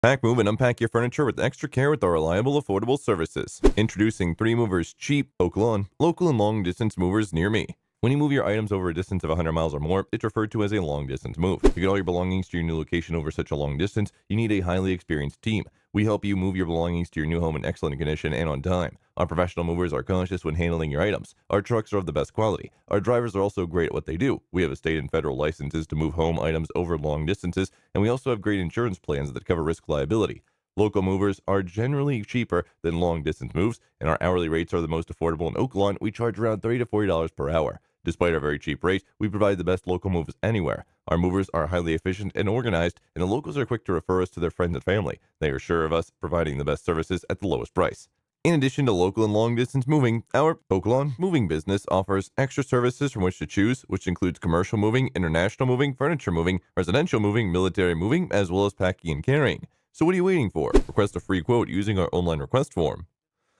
Pack, move, and unpack your furniture with extra care with our reliable, affordable services. Introducing 3 Movers Cheap Oak Lawn, local and long distance movers near me. When you move your items over a distance of 100 miles or more, it's referred to as a long distance move. To get all your belongings to your new location over such a long distance, you need a highly experienced team. We help you move your belongings to your new home in excellent condition and on time. Our professional movers are cautious when handling your items. Our trucks are of the best quality. Our drivers are also great at what they do. We have a state and federal licenses to move home items over long distances, and we also have great insurance plans that cover risk liability. Local movers are generally cheaper than long distance moves, and our hourly rates are the most affordable in Oak Lawn. We charge around $30 to $40 per hour. Despite our very cheap rates, we provide the best local moves anywhere. Our movers are highly efficient and organized, and the locals are quick to refer us to their friends and family. They are sure of us providing the best services at the lowest price. In addition to local and long distance moving, our Oak Lawn moving business offers extra services from which to choose, which includes commercial moving, international moving, furniture moving, residential moving, military moving, as well as packing and carrying. So what are you waiting for? Request a free quote using our online request form.